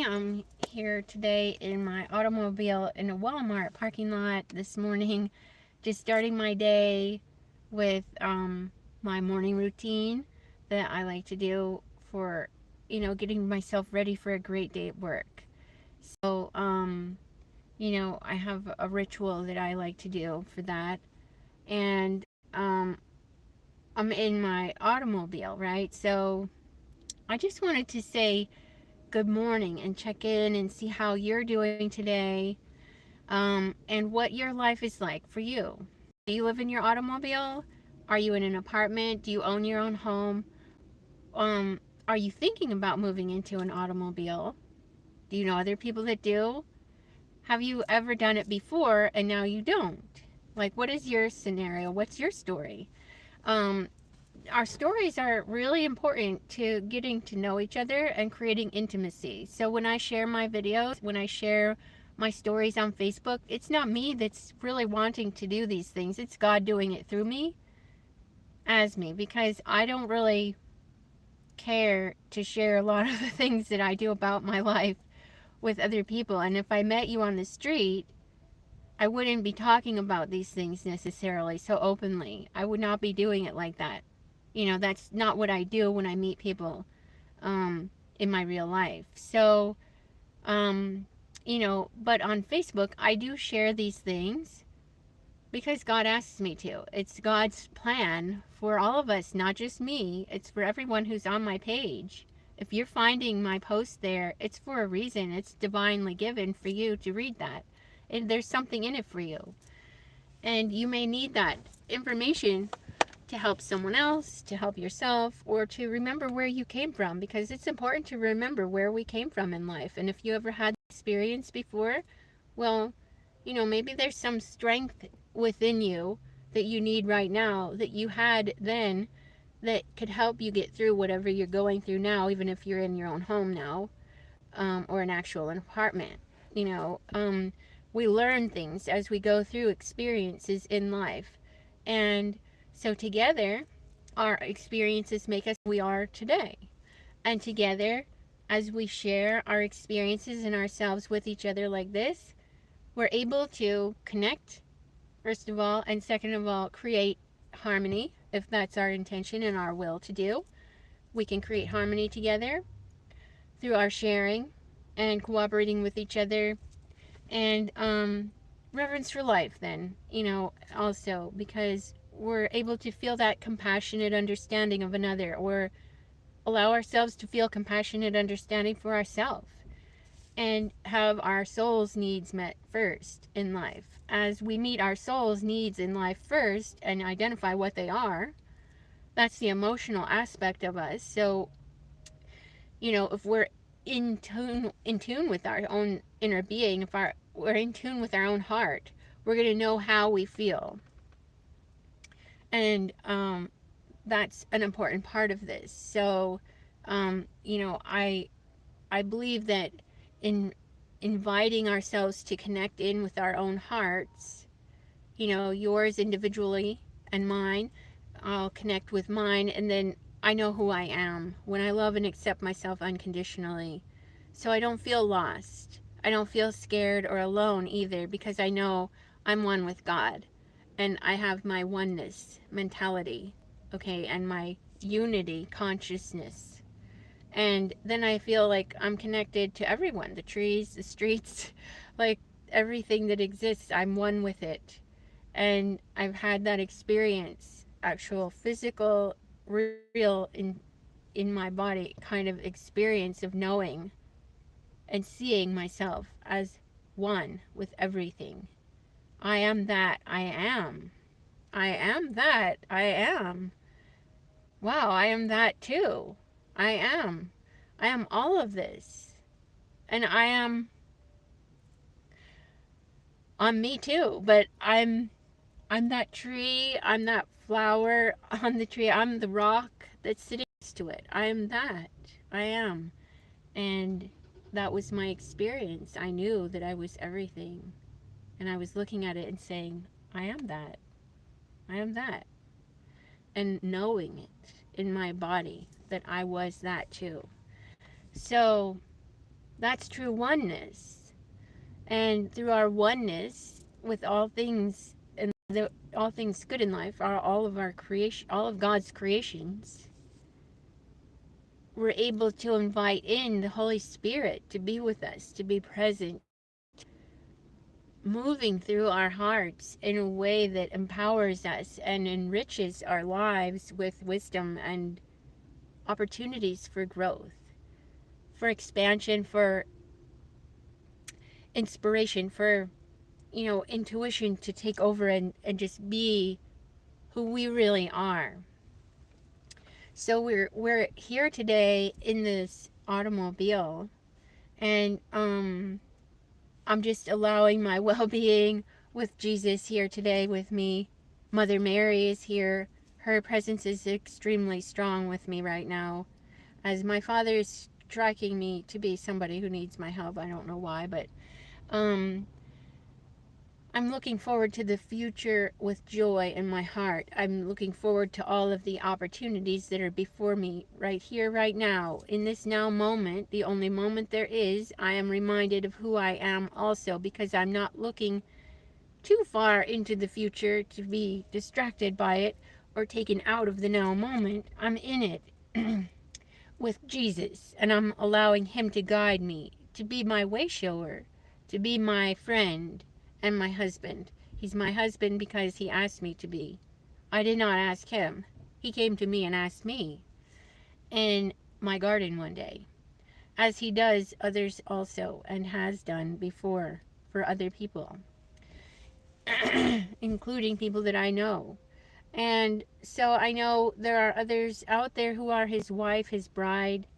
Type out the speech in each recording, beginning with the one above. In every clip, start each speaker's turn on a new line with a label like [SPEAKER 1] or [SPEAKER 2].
[SPEAKER 1] am here today in my automobile in a Walmart parking lot this morning, just starting my day with my morning routine that I like to do for, getting myself ready for a great day at work. So, I have a ritual that I like to do for that. And I'm in my automobile, right? So I just wanted to say good morning and check in and see how you're doing today, and what your life is like for you. Do you live in your automobile? Are you in an apartment? Do you own your own home? Are you thinking about moving into an automobile? Do you know other people that do? Have you ever done it before and now you don't? Like, what is your scenario? What's your story? Um, our stories are really important to getting to know each other and creating intimacy. So when I share my videos, when I share my stories on Facebook, it's not me that's really wanting to do these things. It's God doing it through me, as me, because I don't really care to share a lot of the things that I do about my life with other people. And if I met you on the street, I wouldn't be talking about these things necessarily so openly. I would not be doing it like that. That's not what I do when I meet people in my real life. So, but on Facebook, I do share these things because God asks me to. It's God's plan for all of us, not just me. It's for everyone who's on my page. If you're finding my post there, it's for a reason. It's divinely given for you to read that. And there's something in it for you. And you may need that information to help someone else, to help yourself, or to remember where you came from, because it's important to remember where we came from in life. And if you ever had experience before, well, maybe there's some strength within you that you need right now that you had then that could help you get through whatever you're going through now, even if you're in your own home now, or an actual apartment. We learn things as we go through experiences in life. And so together, our experiences make us who we are today. And together, as we share our experiences and ourselves with each other like this, we're able to connect, first of all, and second of all, create harmony, if that's our intention and our will to do. We can create harmony together through our sharing and cooperating with each other, and reverence for life, then, also because we're able to feel that compassionate understanding of another, or allow ourselves to feel compassionate understanding for ourselves, and have our soul's needs met first in life. As we meet our soul's needs in life first and identify what they are, that's the emotional aspect of us. So, if we're in tune with our own inner being, if we're in tune with our own heart, we're going to know how we feel. And that's an important part of this. So, I believe that in inviting ourselves to connect in with our own hearts, yours individually and mine, I'll connect with mine, and then I know who I am when I love and accept myself unconditionally. So I don't feel lost. I don't feel scared or alone either, because I know I'm one with God, and I have my oneness mentality, okay, and my unity consciousness. And then I feel like I'm connected to everyone, the trees, the streets, like everything that exists, I'm one with it. And I've had that experience, actual physical, real, in my body kind of experience of knowing and seeing myself as one with everything. I am that I am. I am that I am. Wow, I am that too. I am. I am all of this. And I'm me too, but I'm that tree, I'm that flower on the tree, I'm the rock that's sitting next to it. I am that. I am. And that was my experience. I knew that I was everything. And I was looking at it and saying, I am that. I am that. And knowing it in my body that I was that too. So That's true oneness. And through our oneness with all things and all things good in life, are all of our creation, all of God's creations, we're able to invite in the Holy Spirit to be with us, to be present, moving through our hearts in a way that empowers us and enriches our lives with wisdom and opportunities for growth, for expansion, for inspiration, for, intuition to take over and just be who we really are. So we're here today in this automobile, and I'm just allowing my well-being with Jesus here today with me. Mother Mary is here. Her presence is extremely strong with me right now, as my father is tracking me to be somebody who needs my help. I don't know why, but I'm looking forward to the future with joy in my heart. I'm looking forward to all of the opportunities that are before me right here, right now. In this now moment, the only moment there is, I am reminded of who I am also, because I'm not looking too far into the future to be distracted by it or taken out of the now moment. I'm in it with Jesus, and I'm allowing him to guide me, to be my way shower, to be my friend and my husband. He's my husband because he asked me to be. I did not ask him. He came to me and asked me in my garden one day, as he does others also, and has done before for other people, including people that I know. And so I know there are others out there who are his wife, his bride.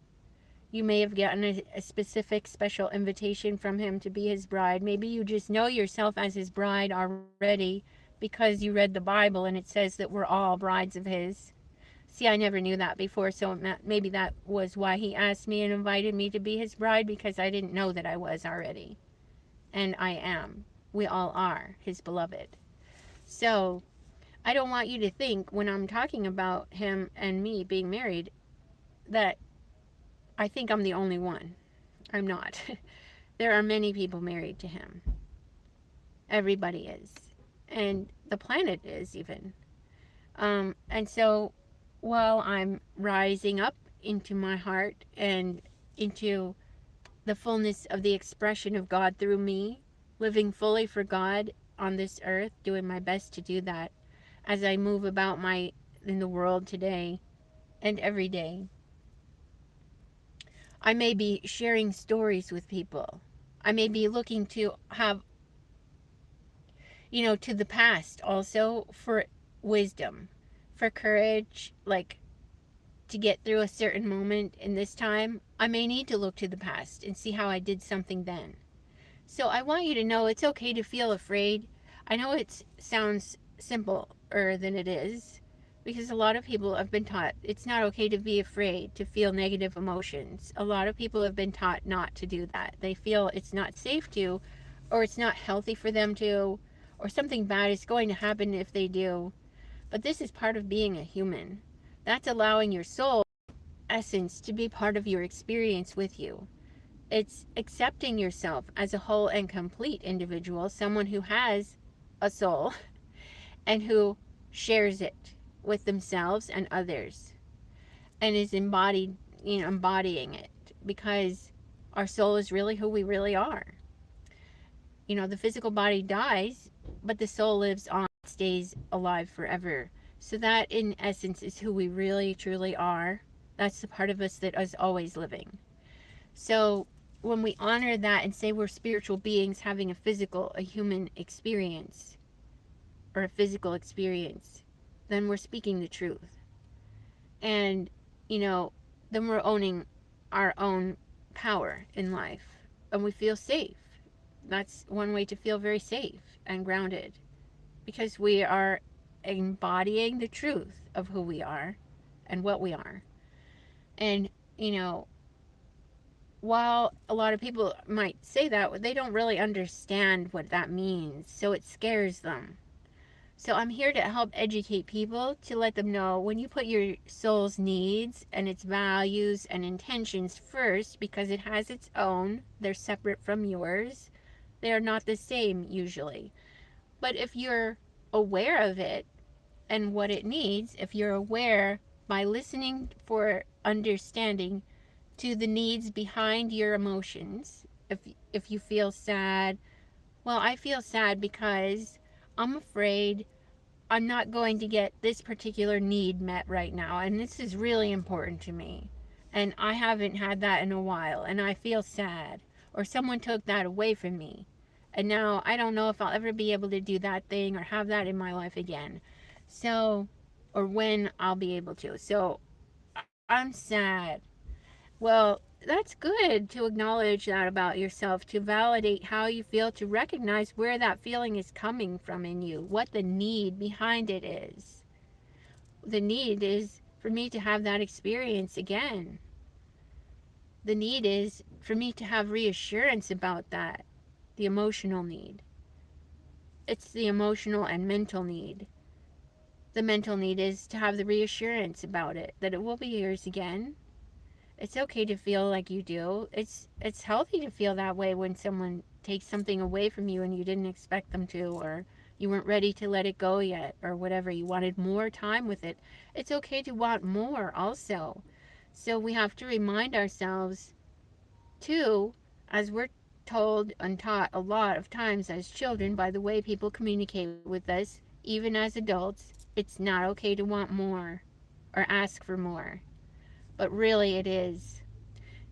[SPEAKER 1] You may have gotten a specific special invitation from him to be his bride. Maybe you just know yourself as his bride already because you read the Bible and it says that we're all brides of his. See, I never knew that before, so maybe that was why he asked me and invited me to be his bride, because I didn't know that I was already. And I am. We all are his beloved. So I don't want you to think when I'm talking about him and me being married that I think I'm the only one. I'm not. There are many people married to him. Everybody is. And the planet is even. And so while I'm rising up into my heart and into the fullness of the expression of God through me, living fully for God on this earth, doing my best to do that as I move about in the world today and every day, I may be sharing stories with people. I may be looking to have, to the past also for wisdom, for courage, like to get through a certain moment in this time. I may need to look to the past and see how I did something then. So I want you to know it's okay to feel afraid. I know it sounds simpler than it is, because a lot of people have been taught it's not okay to be afraid, to feel negative emotions. A lot of people have been taught not to do that. They feel it's not safe to, or it's not healthy for them to, or something bad is going to happen if they do. But this is part of being a human. That's allowing your soul essence to be part of your experience with you. It's accepting yourself as a whole and complete individual, someone who has a soul and who shares it with themselves and others, and is embodying it, because our soul is really who we really are. The physical body dies, but the soul lives on, stays alive forever. So that in essence is who we really truly are. That's the part of us that is always living. So when we honor that and say we're spiritual beings having a human experience, or a physical experience, then we're speaking the truth. And, then we're owning our own power in life. And we feel safe. That's one way to feel very safe and grounded, because we are embodying the truth of who we are and what we are. And, while a lot of people might say that, they don't really understand what that means. So it scares them. So I'm here to help educate people, to let them know when you put your soul's needs and its values and intentions first, because it has its own, they're separate from yours. They are not the same usually. But if you're aware of it and what it needs, if you're aware by listening for understanding to the needs behind your emotions, if you feel sad, well, I feel sad because I'm afraid I'm not going to get this particular need met right now, and this is really important to me. And I haven't had that in a while, and I feel sad. Or someone took that away from me. And now I don't know if I'll ever be able to do that thing or have that in my life again. So, or when I'll be able to. So, I'm sad. Well, that's good to acknowledge that about yourself, to validate how you feel, to recognize where that feeling is coming from in you, what the need behind it is. The need is for me to have that experience again. The need is for me to have reassurance about that, the emotional need. It's the emotional and mental need. The mental need is to have the reassurance about it, that it will be yours again. It's okay to feel like you do. It's healthy to feel that way when someone takes something away from you and you didn't expect them to, or you weren't ready to let it go yet, or whatever. You wanted more time with it. It's okay to want more also. So we have to remind ourselves too, as we're told and taught a lot of times as children by the way people communicate with us, even as adults, it's not okay to want more or ask for more. But really it is.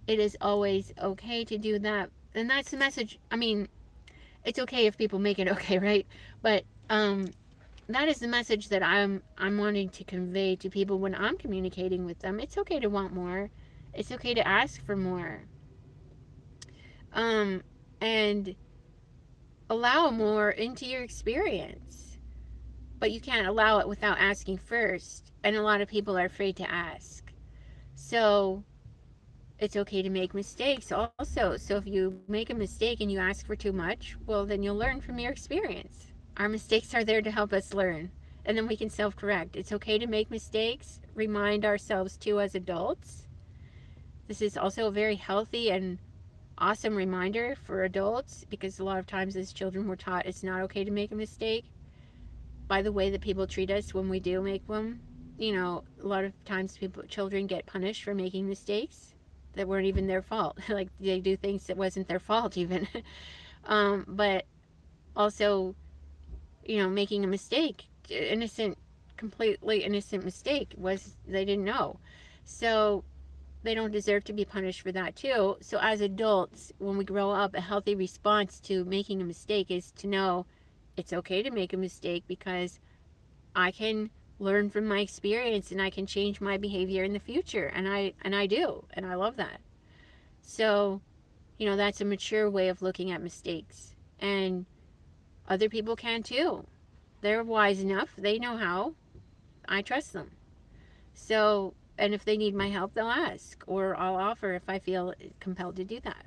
[SPEAKER 1] It is always okay to do that. And that's the message. I mean, it's okay if people make it okay, right? But that is the message that I'm wanting to convey to people when I'm communicating with them. It's okay to want more. It's okay to ask for more. Um and allow more into your experience. But you can't allow it without asking first. And a lot of people are afraid to ask. So it's okay to make mistakes also. So if you make a mistake and you ask for too much, well, then you'll learn from your experience. Our mistakes are there to help us learn, and then we can self correct. It's okay to make mistakes, remind ourselves too as adults. This is also a very healthy and awesome reminder for adults, because a lot of times as children we're taught it's not okay to make a mistake by the way that people treat us when we do make them. You know, a lot of times children get punished for making mistakes that weren't even their fault. Like they do things that wasn't their fault even. But also, you know, making a mistake, innocent, completely innocent mistake, was they didn't know. So they don't deserve to be punished for that too. So as adults, when we grow up, a healthy response to making a mistake is to know it's okay to make a mistake, because I can learn from my experience and I can change my behavior in the future, and I do, and I love that. So, you know, that's a mature way of looking at mistakes. And other people can too. They're wise enough, they know how. I trust them. So, and if they need my help, they'll ask, or I'll offer if I feel compelled to do that.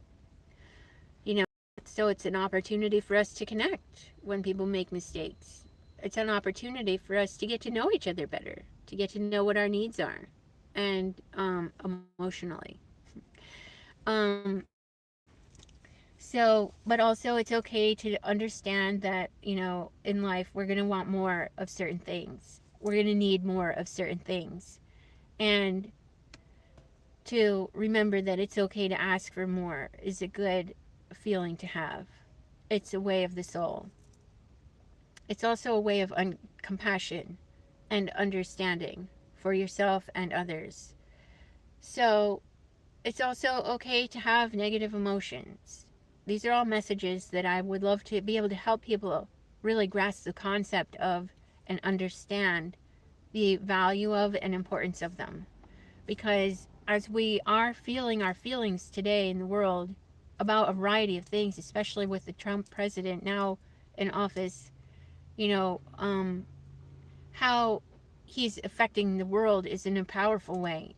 [SPEAKER 1] You know, so it's an opportunity for us to connect when people make mistakes. It's an opportunity for us to get to know each other better, to get to know what our needs are, and emotionally. So, but also it's okay to understand that, you know, in life we're going to want more of certain things. We're going to need more of certain things. And to remember that it's okay to ask for more is a good feeling to have. It's a way of the soul. It's also a way of compassion and understanding for yourself and others. So, it's also okay to have negative emotions. These are all messages that I would love to be able to help people really grasp the concept of and understand the value of and importance of them. Because as we are feeling our feelings today in the world about a variety of things, especially with the Trump president now in office, you know, how he's affecting the world is in a powerful way.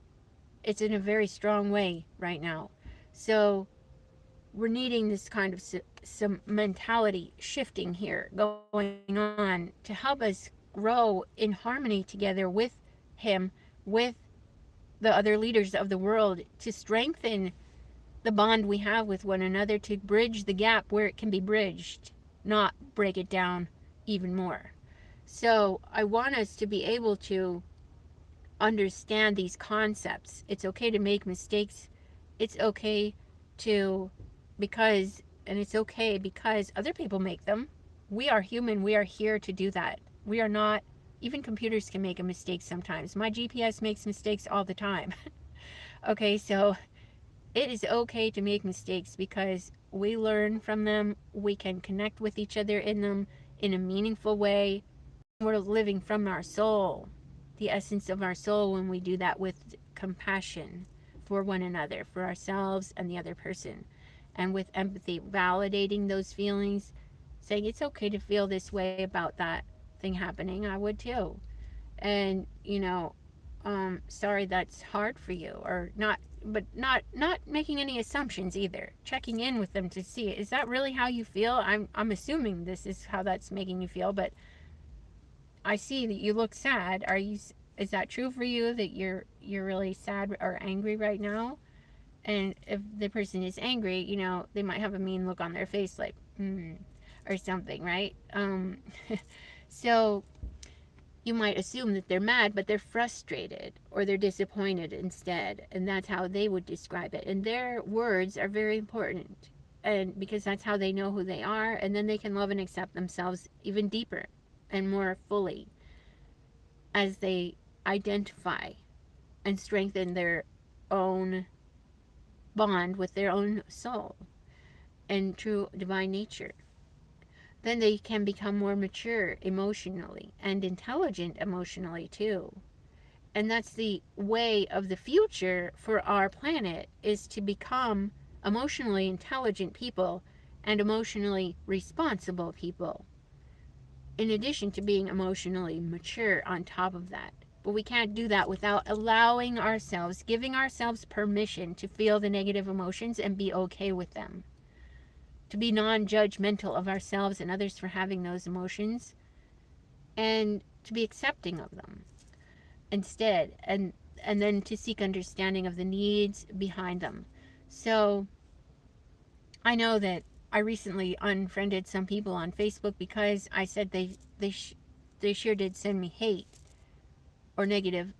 [SPEAKER 1] It's in a very strong way right now. So we're needing this kind of some mentality shifting here going on to help us grow in harmony together with him, with the other leaders of the world, to strengthen the bond we have with one another, to bridge the gap where it can be bridged, not break it down even more. So I want us to be able to understand these concepts. It's okay to make mistakes. It's okay to, and it's okay because other people make them. We are human. We are here to do that. We are not, even computers can make a mistake sometimes. My GPS makes mistakes all the time. Okay, so it is okay to make mistakes because we learn from them. We can connect with each other in them in a meaningful way. We're living from our soul, the essence of our soul, when we do that with compassion for one another, for ourselves and the other person, and with empathy, validating those feelings, saying it's okay to feel this way about that thing happening. I would too. And, sorry that's hard for you, or not, but not making any assumptions either. Checking in with them to see, is that really how you feel? I'm assuming this is how that's making you feel, but I see that you look sad. Is that true for you, that you're really sad or angry right now? And if the person is angry, they might have a mean look on their face, like or something, right? So you might assume that they're mad, but they're frustrated or they're disappointed instead, and that's how they would describe it. And their words are very important, and because that's how they know who they are, and then they can love and accept themselves even deeper and more fully as they identify and strengthen their own bond with their own soul and true divine nature. Then they can become more mature emotionally and intelligent emotionally too. And that's the way of the future for our planet, is to become emotionally intelligent people and emotionally responsible people, in addition to being emotionally mature on top of that. But we can't do that without allowing ourselves, giving ourselves permission to feel the negative emotions and be okay with them. To be non-judgmental of ourselves and others for having those emotions, and to be accepting of them instead, and then to seek understanding of the needs behind them. So I know that I recently unfriended some people on Facebook because I said they sure did send me hate or negative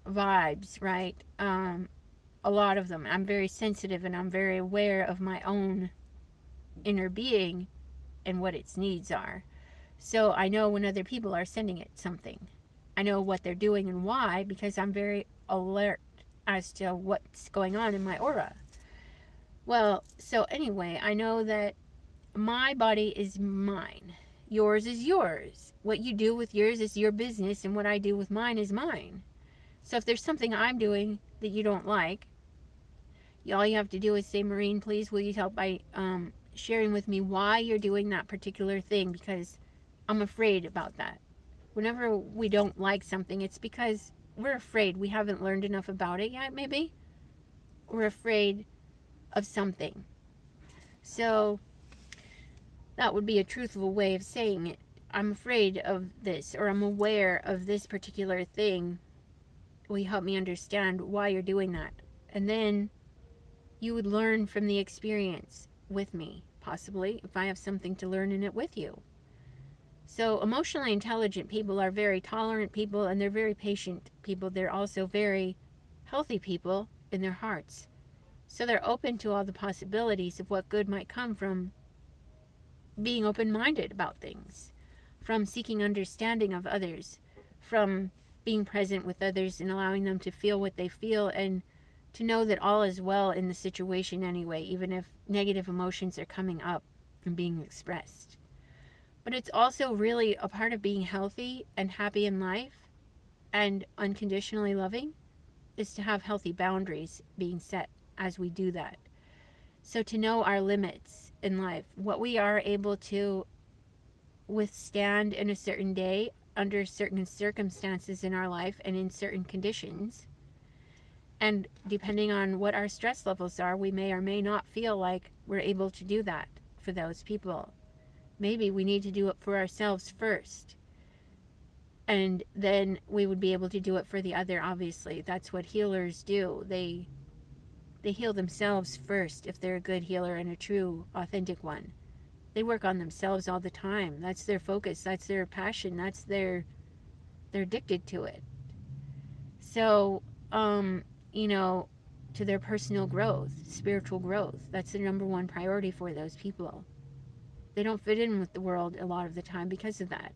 [SPEAKER 1] vibes, right? A lot of them. I'm very sensitive and I'm very aware of my own inner being and what its needs are. So I know when other people are sending it something. I know what they're doing and why, because I'm very alert as to what's going on in my aura. Well, so anyway, I know that my body is mine. Yours is yours. What you do with yours is your business, and what I do with mine is mine. So if there's something I'm doing that you don't like, all you have to do is say, Maureen, please will you help by sharing with me why you're doing that particular thing, because I'm afraid about that. Whenever we don't like something, it's because we're afraid. We haven't learned enough about it yet, maybe. We're afraid of something. So that would be a truthful way of saying it. I'm afraid of this, or I'm aware of this particular thing. Will you help me understand why you're doing that? And then you would learn from the experience with me, possibly, if I have something to learn in it with you. So emotionally intelligent people are very tolerant people, and they're very patient people. They're also very healthy people in their hearts. So they're open to all the possibilities of what good might come from being open-minded about things, from seeking understanding of others, from being present with others and allowing them to feel what they feel, and to know that all is well in the situation anyway, even if negative emotions are coming up and being expressed. But it's also really a part of being healthy and happy in life and unconditionally loving, is to have healthy boundaries being set as we do that. So to know our limits in life, what we are able to withstand in a certain day, under certain circumstances in our life and in certain conditions, And depending on what our stress levels are, we may or may not feel like we're able to do that for those people. Maybe we need to do it for ourselves first. And then we would be able to do it for the other, obviously. That's what healers do. They heal themselves first if they're a good healer and a true, authentic one. They work on themselves all the time. That's their focus. That's their passion. They're addicted to it. So, you know, to their personal growth, spiritual growth. That's the number one priority for those people. They don't fit in with the world a lot of the time because of that.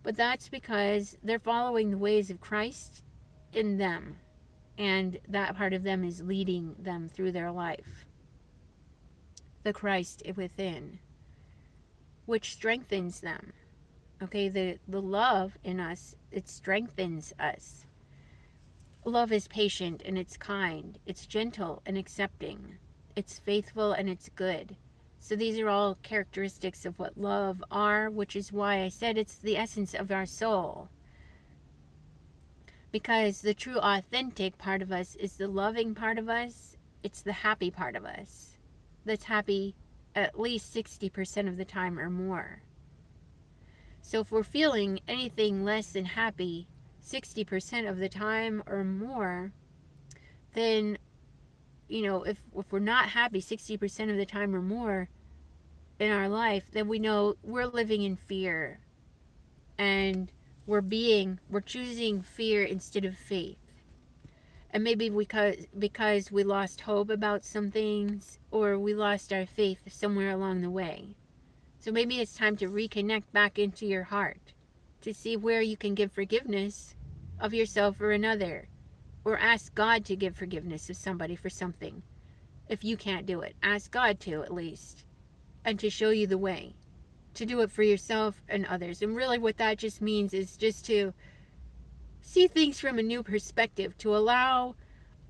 [SPEAKER 1] But that's because they're following the ways of Christ in them. And that part of them is leading them through their life. The Christ within, which strengthens them. Okay, the love in us, it strengthens us. Love is patient and it's kind. It's gentle and accepting. It's faithful and it's good. So these are all characteristics of what love are, which is why I said it's the essence of our soul. Because the true authentic part of us is the loving part of us. It's the happy part of us. That's happy at least 60% of the time or more. So if we're feeling anything less than happy 60% of the time or more, then, you know, if we're not happy 60% of the time or more in our life, then we know we're living in fear. And we're choosing fear instead of faith. And maybe because we lost hope about some things, or we lost our faith somewhere along the way. So maybe it's time to reconnect back into your heart to see where you can give forgiveness of yourself or another, or ask God to give forgiveness of somebody for something. If you can't do it, ask God to, at least, and to show you the way to do it for yourself and others. And really what that just means is just to see things from a new perspective, to allow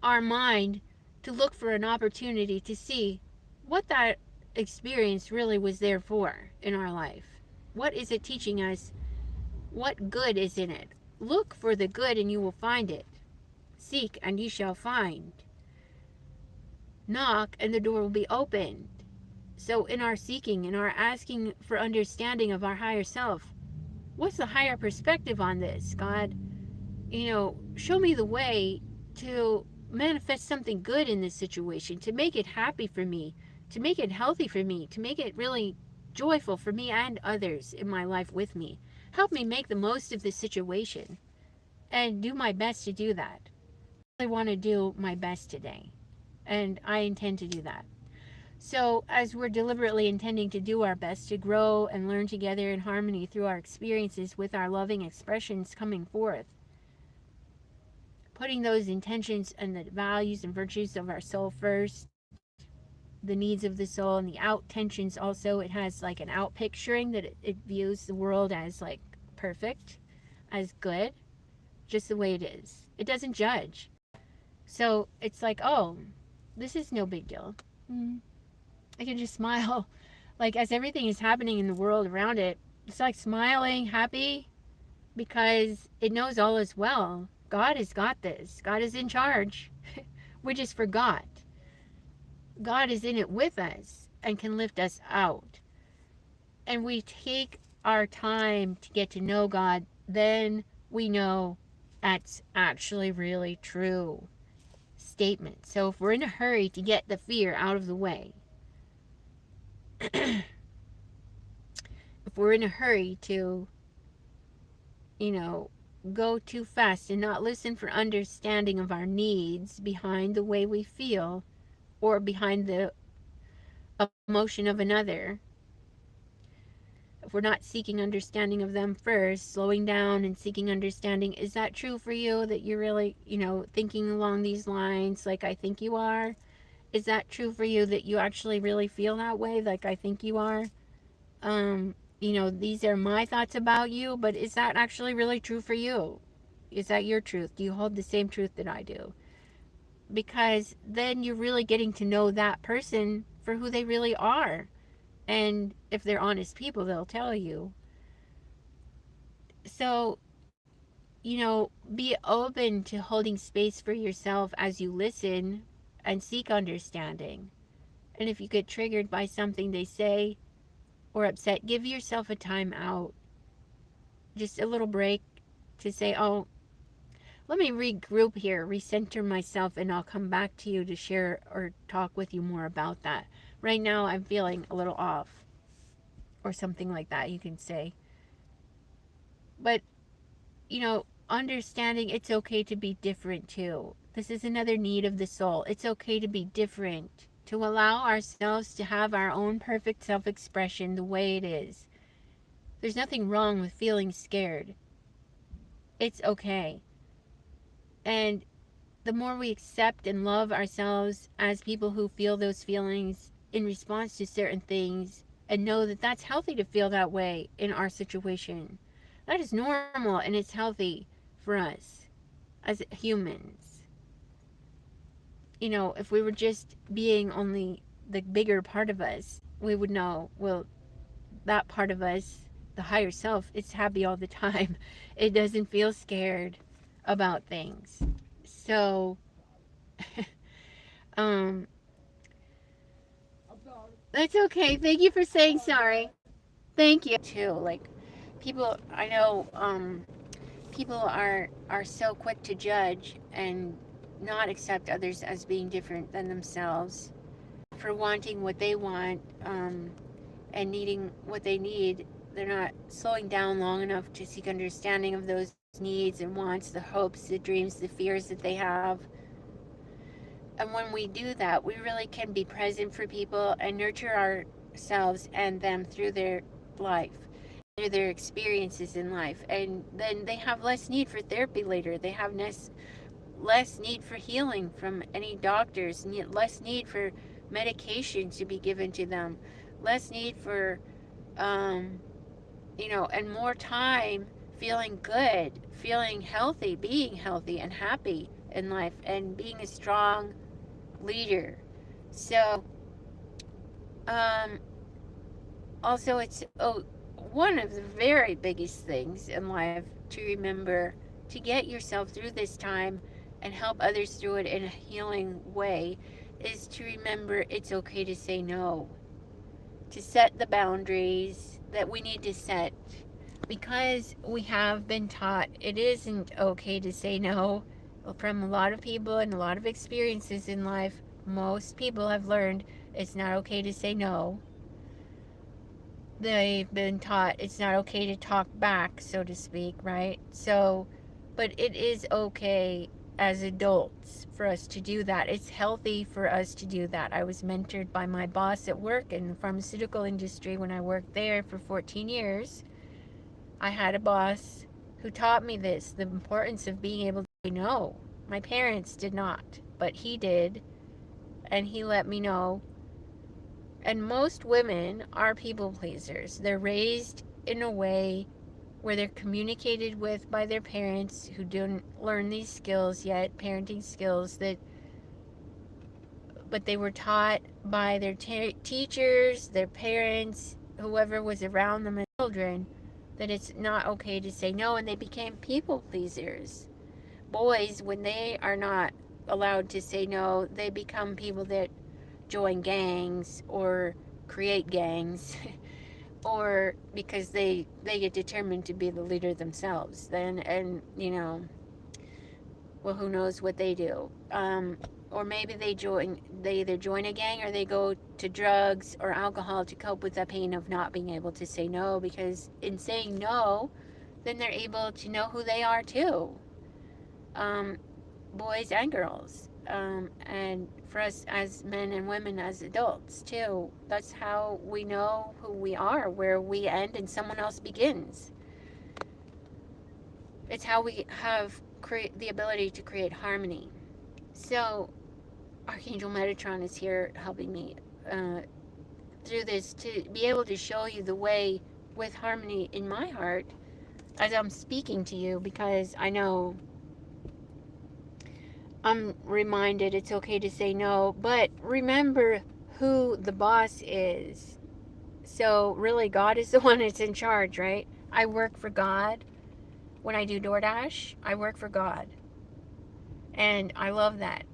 [SPEAKER 1] our mind to look for an opportunity to see what that experience really was there for in our life. What is it teaching us? What good is in it? Look for the good and you will find it. Seek and you shall find. Knock and the door will be opened. So in our seeking, in our asking for understanding of our higher self, what's the higher perspective on this? God, you know, show me the way to manifest something good in this situation, to make it happy for me, to make it healthy for me, to make it really joyful for me and others in my life with me. Help me make the most of this situation and do my best to do that. I want to do my best today, and I intend to do that. So as we're deliberately intending to do our best to grow and learn together in harmony through our experiences with our loving expressions coming forth, putting those intentions and the values and virtues of our soul first, the needs of the soul, and the out tensions also, it has like an out picturing that it views the world as like perfect, as good, just the way it is. It doesn't judge. So it's like, oh, this is no big deal. I can just smile. Like, as everything is happening in the world around it, it's like smiling, happy, because it knows all is well. God has got this. God is in charge. We just forgot. God is in it with us and can lift us out. And we take our time to get to know God, then we know that's actually really true statement. So if we're in a hurry to get the fear out of the way, if we're in a hurry to, you know, go too fast and not listen for understanding of our needs behind the way we feel or behind the emotion of another, if we're not seeking understanding of them first, slowing down and seeking understanding, is that true for you, that you're really, you know, thinking along these lines like I think you are? Is that true for you, that you actually really feel that way like I think you are? You know, these are my thoughts about you, but is that actually really true for you? Is that your truth? Do you hold the same truth that I do? Because then you're really getting to know that person for who they really are. And if they're honest people, they'll tell you. So be open to holding space for yourself as you listen and seek understanding. And if you get triggered by something they say or upset, give yourself a time out, just a little break to say, oh, let me regroup here, recenter myself, and I'll come back to you to share or talk with you more about that. Right now, I'm feeling a little off, or something like that, you can say. But, understanding it's okay to be different too. This is another need of the soul. It's okay to be different, to allow ourselves to have our own perfect self expression the way it is. There's nothing wrong with feeling scared. It's okay. And the more we accept and love ourselves as people who feel those feelings in response to certain things, and know that that's healthy to feel that way in our situation, that is normal and it's healthy for us as humans. If we were just being only the bigger part of us, we would know, well, that part of us, the higher self, it's happy all the time. It doesn't feel scared about things. So, that's okay. Thank you for saying sorry. Thank you too. Like, people, I know, people are so quick to judge and not accept others as being different than themselves for wanting what they want, and needing what they need. They're not slowing down long enough to seek understanding of those needs and wants, the hopes, the dreams, the fears that they have. And when we do that, we really can be present for people and nurture ourselves and them through their life, through their experiences in life. And then they have less need for therapy later. They have less need for healing from any doctors, less need for medication to be given to them, less need for, and more time feeling good, feeling healthy, being healthy and happy in life, and being a strong leader. So, also, it's one of the very biggest things in life to remember to get yourself through this time and help others through it in a healing way is to remember it's okay to say no, to set the boundaries that we need to set, because we have been taught it isn't okay to say no. From a lot of people and a lot of experiences in life, most people have learned it's not okay to say no. They've been taught it's not okay to talk back, so to speak, right? So, but it is okay as adults for us to do that. It's healthy for us to do that. I was mentored by my boss at work in the pharmaceutical industry when I worked there for 14 years. I had a boss who taught me this, the importance of being able to say no. My parents did not, but he did, and he let me know. And most women are people pleasers. They're raised in a way where they're communicated with by their parents who don't learn these skills yet, parenting skills, but they were taught by their teachers, their parents, whoever was around them as children, that it's not okay to say no, and they became people pleasers. Boys, when they are not allowed to say no, they become people that join gangs or create gangs or because they get determined to be the leader themselves then, and well, who knows what they do, or maybe they either join a gang or they go to drugs or alcohol to cope with the pain of not being able to say no, because in saying no, then they're able to know who they are too, boys and girls, and for us as men and women as adults too. That's how we know who we are, where we end and someone else begins. It's how we have the ability to create harmony. So Archangel Metatron is here helping me through this to be able to show you the way with harmony in my heart as I'm speaking to you, because I know I'm reminded it's okay to say no, but remember who the boss is. So really, God is the one that's in charge, right? I work for God. when I do DoorDash, I work for God. And I love that.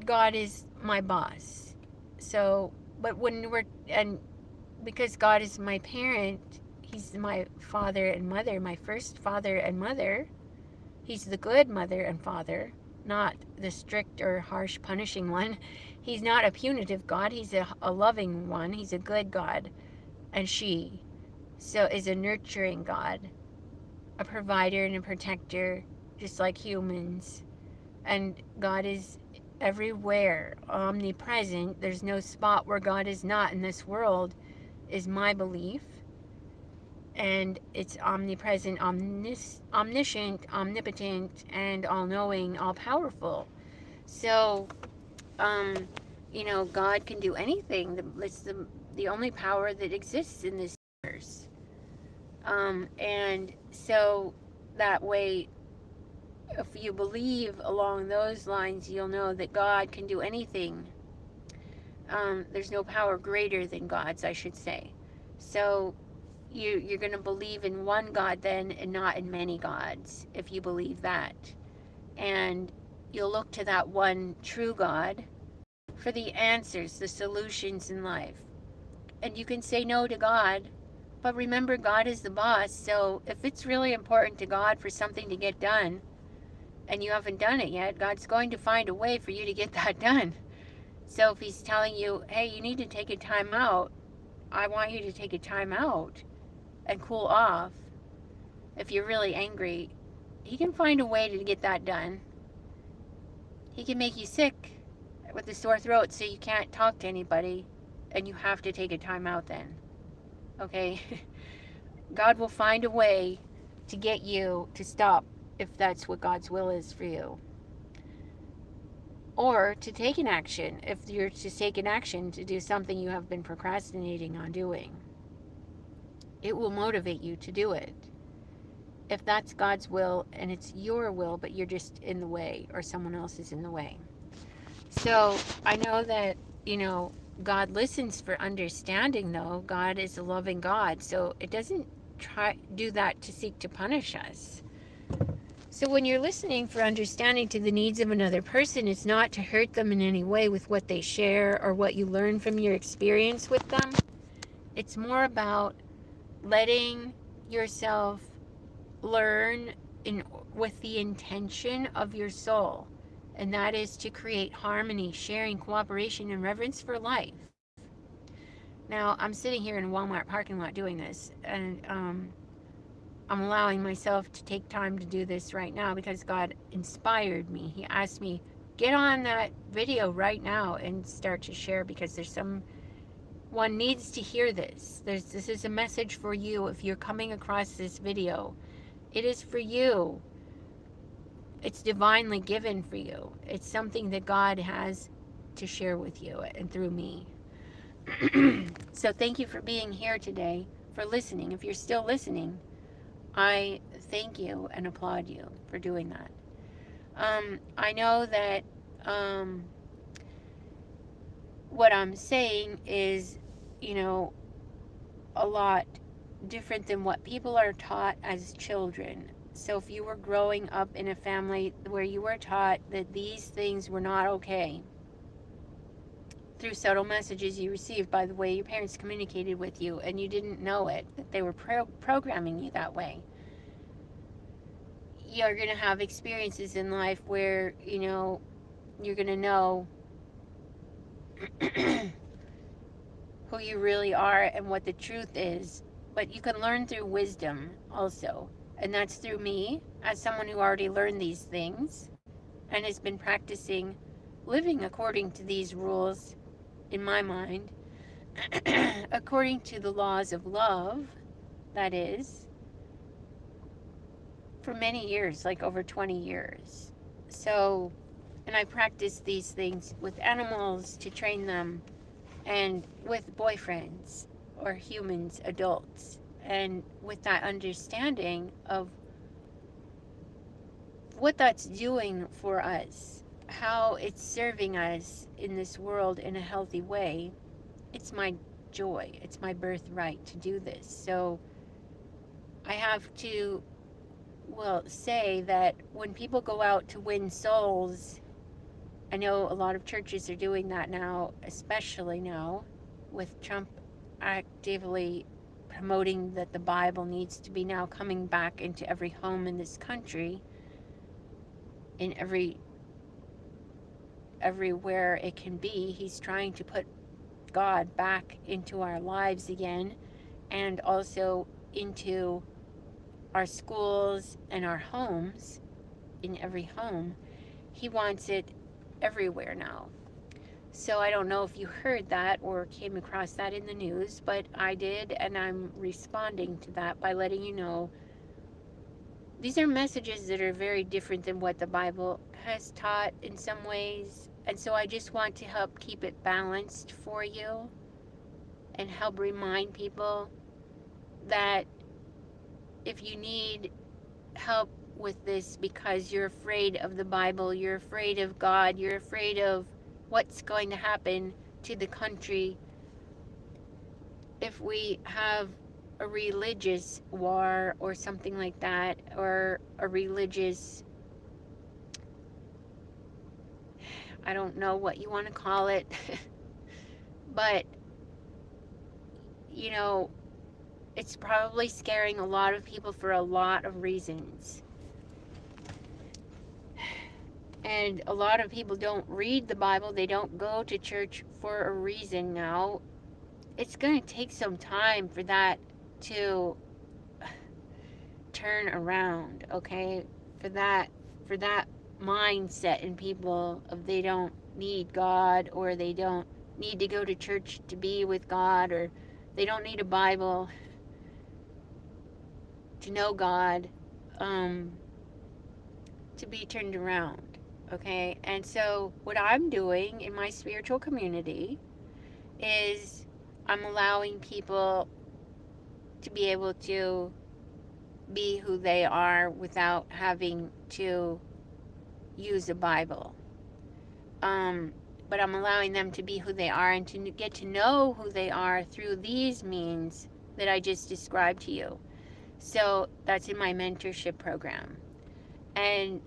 [SPEAKER 1] God is my boss. So, but when and because God is my parent, He's my father and mother, my first father and mother. He's the good mother and father, not the strict or harsh punishing one. He's not a punitive God. He's a loving one. He's a good God. And she is a nurturing God, a provider and a protector, just like humans. And God is everywhere, omnipresent. There's no spot where God is not in this world, is my belief. And it's omnipresent, omniscient, omnipotent, and all-knowing, all-powerful. So, God can do anything. It's the only power that exists in this universe. And so that way, if you believe along those lines, you'll know that God can do anything. There's no power greater than God's, I should say. So you're going to believe in one God then and not in many gods, if you believe that. And you'll look to that one true God for the answers, the solutions in life. And you can say no to God, but remember, God is the boss. So if it's really important to God for something to get done and you haven't done it yet, God's going to find a way for you to get that done. So if He's telling you, hey, you need to take a time out, I want you to take a time out and cool off. If you're really angry, He can find a way to get that done. He can make you sick with a sore throat so you can't talk to anybody and you have to take a time out then. Okay? God will find a way to get you to stop if that's what God's will is for you. Or to take an action, if you're to take an action to do something you have been procrastinating on doing. It will motivate you to do it. If that's God's will and it's your will, but you're just in the way or someone else is in the way. So I know that, God listens for understanding, though. God is a loving God. So it doesn't do that to seek to punish us. So when you're listening for understanding to the needs of another person, it's not to hurt them in any way with what they share or what you learn from your experience with them. It's more about letting yourself learn with the intention of your soul. And that is to create harmony, sharing, cooperation, and reverence for life. Now, I'm sitting here in a Walmart parking lot doing this, and I'm allowing myself to take time to do this right now because God inspired me. He asked me, get on that video right now and start to share, because there's someone needs to hear this. This is a message for you. If you're coming across this video, it is for you. It's divinely given for you. It's something that God has to share with you and through me. So thank you for being here today, for listening. If you're still listening, I thank you and applaud you for doing that. I know that what I'm saying is, a lot different than what people are taught as children. So if you were growing up in a family where you were taught that these things were not okay, through subtle messages you received by the way your parents communicated with you, and you didn't know it, that they were programming you that way, you're going to have experiences in life where, you're going to know who you really are and what the truth is. But you can learn through wisdom also. And that's through me, as someone who already learned these things and has been practicing living according to these rules in my mind, according to the laws of love, that is, for many years, like over 20 years. So, and I practiced these things with animals to train them, and with boyfriends or humans, adults, and with that understanding of what that's doing for us, how it's serving us in this world in a healthy way. It's my joy, it's my birthright to do this. So I have to will say that when people go out to win souls, I know a lot of churches are doing that now, especially now with Trump actively promoting that the Bible needs to be now coming back into every home in this country, in everywhere it can be. He's trying to put God back into our lives again, and also into our schools and our homes, in every home. He wants it everywhere now. So I don't know if you heard that or came across that in the news, but I did, and I'm responding to that by letting you know these are messages that are very different than what the Bible has taught in some ways. And so I just want to help keep it balanced for you and help remind people that if you need help with this because you're afraid of the Bible, you're afraid of God, you're afraid of what's going to happen to the country if we have a religious war or something like that, or a religious, I don't know what you want to call it, but you know, it's probably scaring a lot of people for a lot of reasons. And a lot of people don't read the Bible, they don't go to church for a reason now. It's going to take some time for that to turn around, okay? For that mindset in people of they don't need God, or they don't need to go to church to be with God, or they don't need a Bible to know God, to be turned around, okay? And so what I'm doing in my spiritual community is I'm allowing people to be able to be who they are without having to use a Bible. But I'm allowing them to be who they are and to get to know who they are through these means that I just described to you. So that's in my mentorship program. And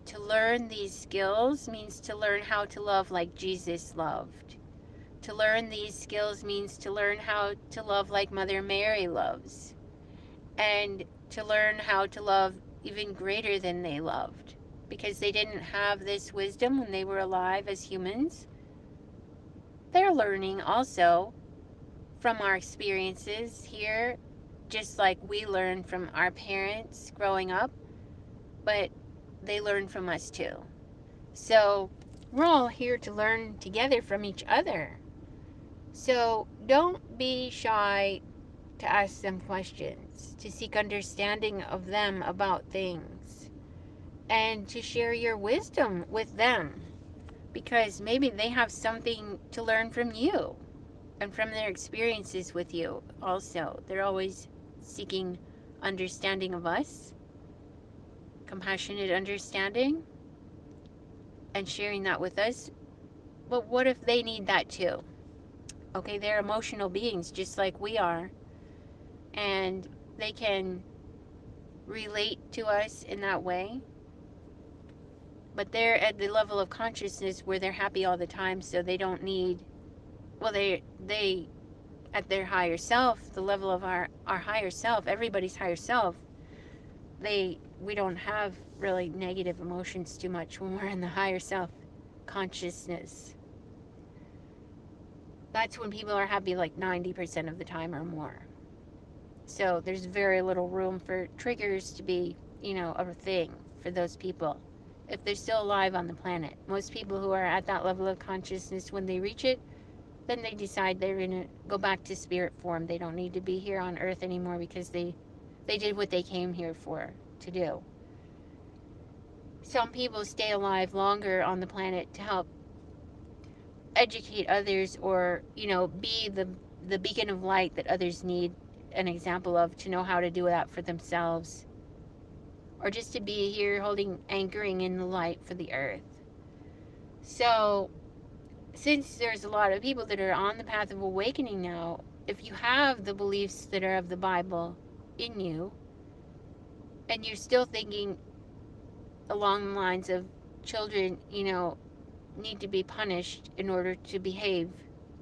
[SPEAKER 1] to learn these skills means to learn how to love like Jesus loved. To learn these skills means to learn how to love like Mother Mary loves. And to learn how to love even greater than they loved. Because they didn't have this wisdom when they were alive as humans. They're learning also from our experiences here, just like we learn from our parents growing up, but they learn from us too. So we're all here to learn together from each other. So don't be shy to ask them questions, to seek understanding of them about things, and to share your wisdom with them, because maybe they have something to learn from you and from their experiences with you also. They're always seeking understanding of us, compassionate understanding, and sharing that with us. But what if they need that too? Okay, they're emotional beings just like we are, and they can relate to us in that way. But they're at the level of consciousness where they're happy all the time, so they don't need, well, they at their higher self, the level of our higher self, everybody's higher self, we don't have really negative emotions too much when we're in the higher self consciousness. That's when people are happy like 90% of the time or more. So there's very little room for triggers to be, a thing for those people if they're still alive on the planet. Most people who are at that level of consciousness, when they reach it, then they decide they're going to go back to spirit form. They don't need to be here on earth anymore because they did what they came here for to do. Some people stay alive longer on the planet to help educate others, or be the beacon of light that others need an example of, to know how to do that for themselves, or just to be here anchoring in the light for the earth. So since there's a lot of people that are on the path of awakening now, if you have the beliefs that are of the Bible in you, and you're still thinking along the lines of children, need to be punished in order to behave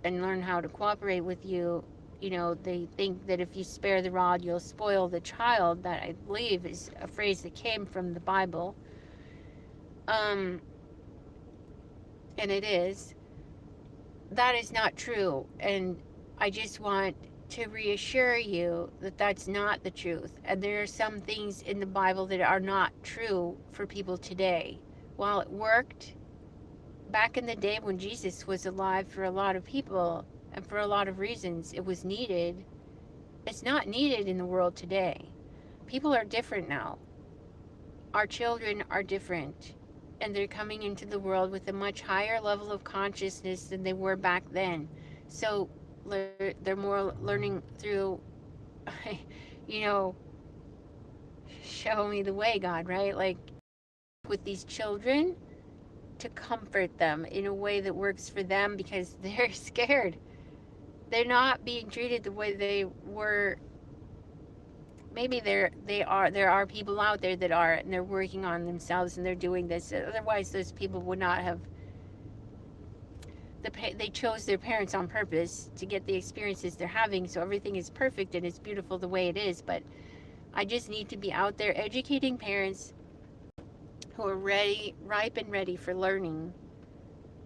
[SPEAKER 1] and learn how to cooperate with you. They think that if you spare the rod, you'll spoil the child. That, I believe, is a phrase that came from the Bible. And it is. That is not true. And I just want to reassure you that that's not the truth. And there are some things in the Bible that are not true for people today. While it worked back in the day when Jesus was alive for a lot of people and for a lot of reasons, it was needed. It's not needed in the world today. People are different now. Our children are different, and they're coming into the world with a much higher level of consciousness than they were back then. So they're more learning through, show me the way, God, right? Like, with these children, to comfort them in a way that works for them, because they're scared. They're not being treated the way they were. Maybe there are people out there that are, and they're working on themselves, and they're doing this. Otherwise, those people would not have. They chose their parents on purpose to get the experiences they're having, so everything is perfect and it's beautiful the way it is. But I just need to be out there educating parents who are ready, ripe and ready for learning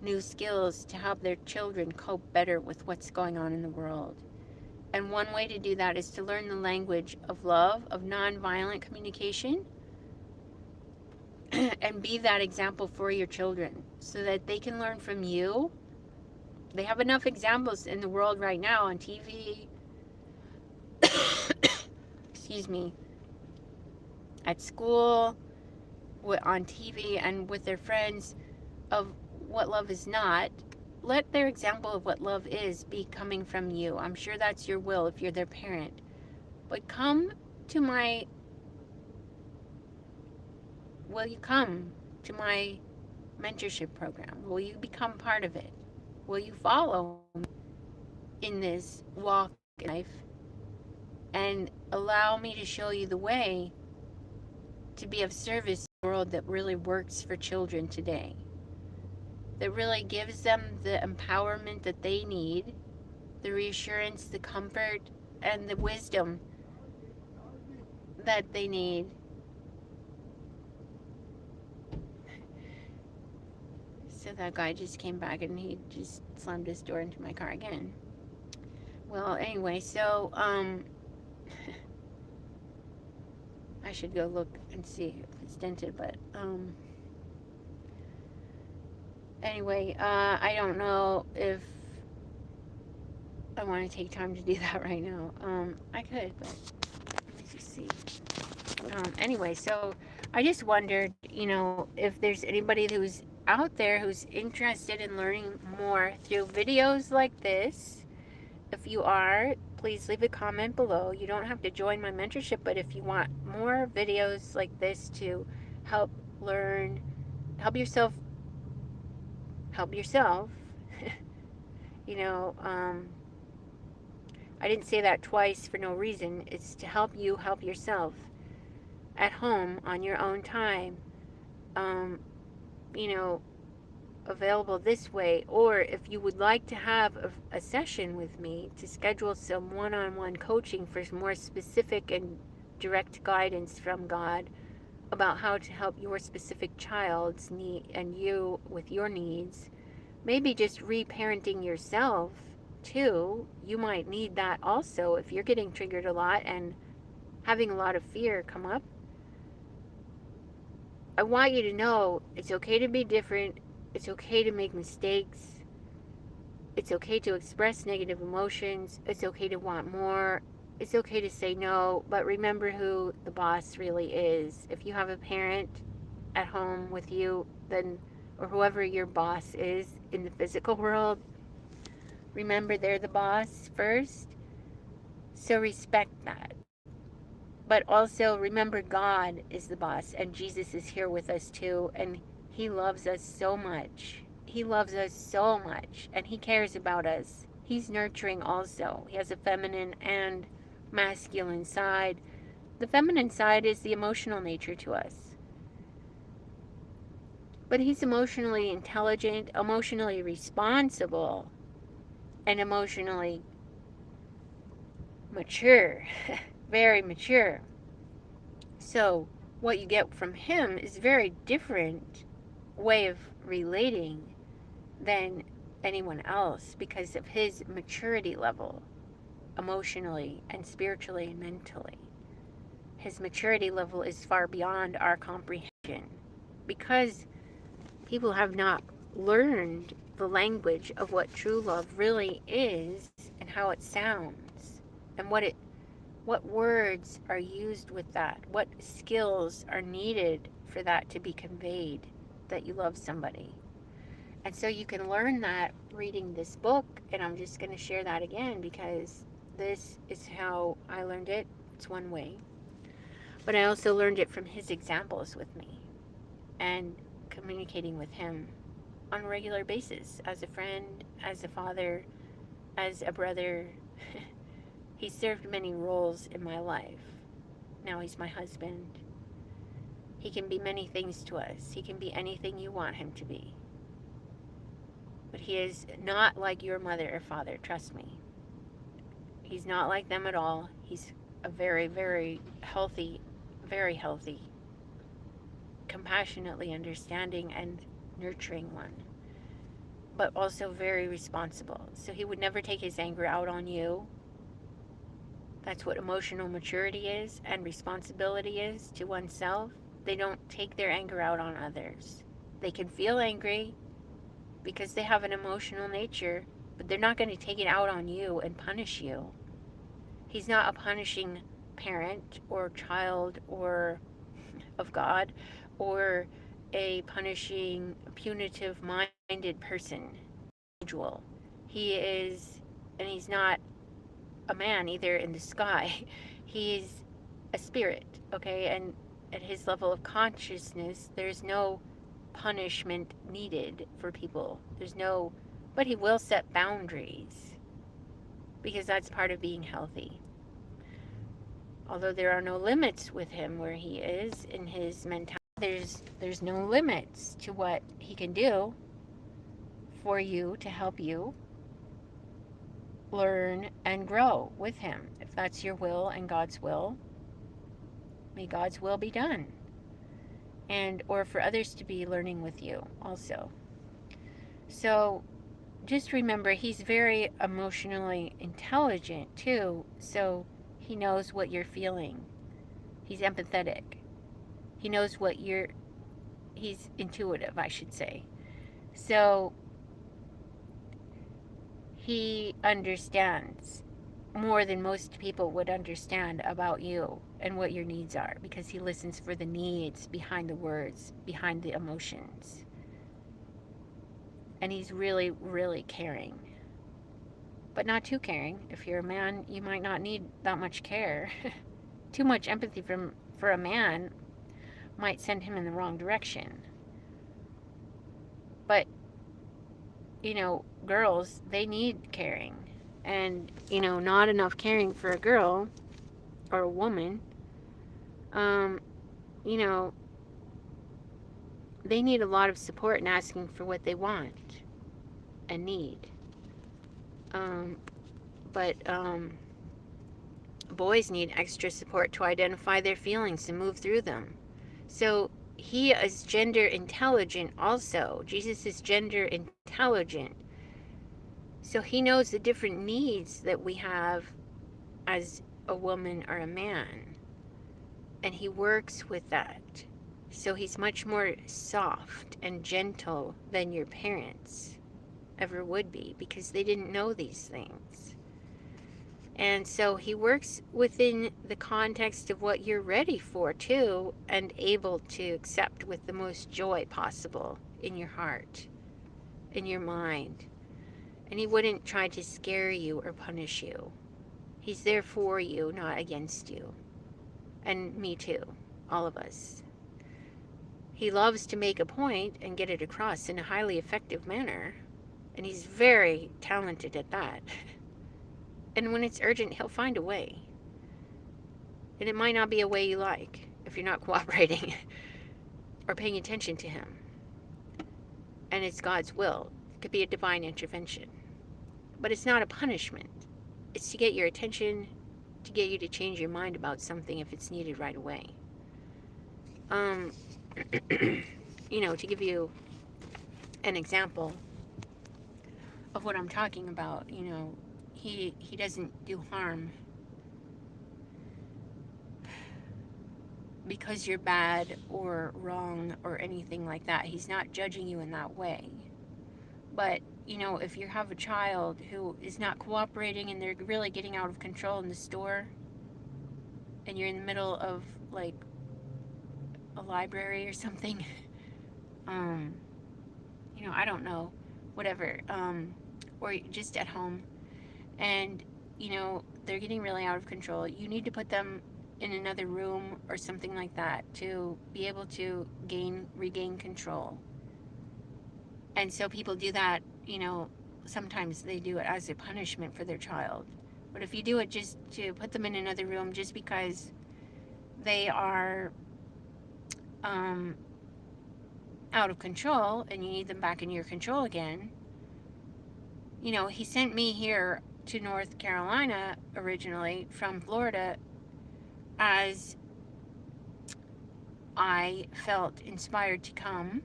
[SPEAKER 1] new skills to help their children cope better with what's going on in the world. And one way to do that is to learn the language of love, of nonviolent communication, and be that example for your children so that they can learn from you. They have enough examples in the world right now on TV, excuse me, at school, on TV, and with their friends of what love is not. Let their example of what love is be coming from you. I'm sure that's your will if you're their parent. But will you come to my mentorship program? Will you become part of it? Will you follow in this walk in life and allow me to show you the way to be of service in a world that really works for children today? That really gives them the empowerment that they need, the reassurance, the comfort, and the wisdom that they need. So that guy just came back and he just slammed his door into my car again. Well, anyway, so I should go look and see if it's dented, but anyway, I don't know if I want to take time to do that right now. I could, but let me just see. Anyway, so I just wondered, if there's anybody who's out there who's interested in learning more through videos like this. If you are, please leave a comment below. You don't have to join my mentorship, but if you want more videos like this to help learn, help yourself, I didn't say that twice for no reason. It's to help you help yourself at home on your own time. Available this way. Or if you would like to have a session with me to schedule some one-on-one coaching for some more specific and direct guidance from God about how to help your specific child's need and you with your needs, maybe just reparenting yourself too. You might need that also if you're getting triggered a lot and having a lot of fear come up. I want you to know it's okay to be different. It's okay to make mistakes. It's okay to express negative emotions. It's okay to want more. It's okay to say no, but remember who the boss really is. If you have a parent at home with you, then, or whoever your boss is in the physical world, remember they're the boss first. So respect that. But also remember God is the boss, and Jesus is here with us too, and He loves us so much. He loves us so much, and He cares about us. He's nurturing also. He has a feminine and masculine side, The feminine side is the emotional nature to us. But he's emotionally intelligent, emotionally responsible, and emotionally mature. Very mature. So what you get from him is a very different way of relating than anyone else because of his maturity level, emotionally and spiritually and mentally. His maturity level is far beyond our comprehension because people have not learned the language of what true love really is and how it sounds and what words are used with that, what skills are needed for that to be conveyed, that you love somebody. And so you can learn that reading this book, and I'm just going to share that again because this is how I learned it. It's one way. But I also learned it from his examples with me and communicating with him on a regular basis as a friend, as a father, as a brother. He served many roles in my life. Now he's my husband. He can be many things to us. He can be anything you want him to be. But he is not like your mother or father, trust me. He's not like them at all. He's a very, very healthy, compassionately understanding and nurturing one, but also very responsible. So he would never take his anger out on you. That's what emotional maturity is and responsibility is to oneself. They don't take their anger out on others. They can feel angry because they have an emotional nature, but they're not going to take it out on you and punish you. He's not a punishing parent or child or of God or a punishing, punitive-minded person. Individual. He is, and he's not a man either in the sky. He's a spirit, okay? And at his level of consciousness, there's no punishment needed for people. But he will set boundaries because that's part of being healthy. Although there are no limits with him where he is in his mentality, there's no limits to what he can do for you to help you learn and grow with him. If that's your will and God's will, may God's will be done. And or for others to be learning with you also. So just remember, he's very emotionally intelligent too, so he knows what you're feeling. He's empathetic. He knows he's intuitive, I should say. So he understands more than most people would understand about you and what your needs are because he listens for the needs behind the words, behind the emotions. And he's really, really caring. But not too caring. If you're a man, you might not need that much care. Too much empathy for a man might send him in the wrong direction. But, girls, they need caring. And, not enough caring for a girl or a woman, they need a lot of support in asking for what they want and need. But boys need extra support to identify their feelings and move through them. So he is gender intelligent also. Jesus is gender intelligent. So he knows the different needs that we have as a woman or a man. And he works with that. So he's much more soft and gentle than your parents ever would be because they didn't know these things. And so he works within the context of what you're ready for too, and able to accept with the most joy possible in your heart, in your mind. And he wouldn't try to scare you or punish you. He's there for you, not against you. And me too, all of us. He loves to make a point and get it across in a highly effective manner. And he's very talented at that. And when it's urgent, he'll find a way. And it might not be a way you like if you're not cooperating or paying attention to him. And it's God's will. It could be a divine intervention. But it's not a punishment. It's to get your attention, to get you to change your mind about something if it's needed right away. To give you an example of what I'm talking about, he doesn't do harm because you're bad or wrong or anything like that. He's not judging you in that way. But, if you have a child who is not cooperating and they're really getting out of control in the store, and you're in the middle of, like, a library or something, I don't know, whatever, or just at home, and, they're getting really out of control, you need to put them in another room or something like that to be able to regain control. And so people do that, sometimes they do it as a punishment for their child. But if you do it just to put them in another room just because they are out of control and you need them back in your control again, he sent me here to North Carolina originally from Florida as I felt inspired to come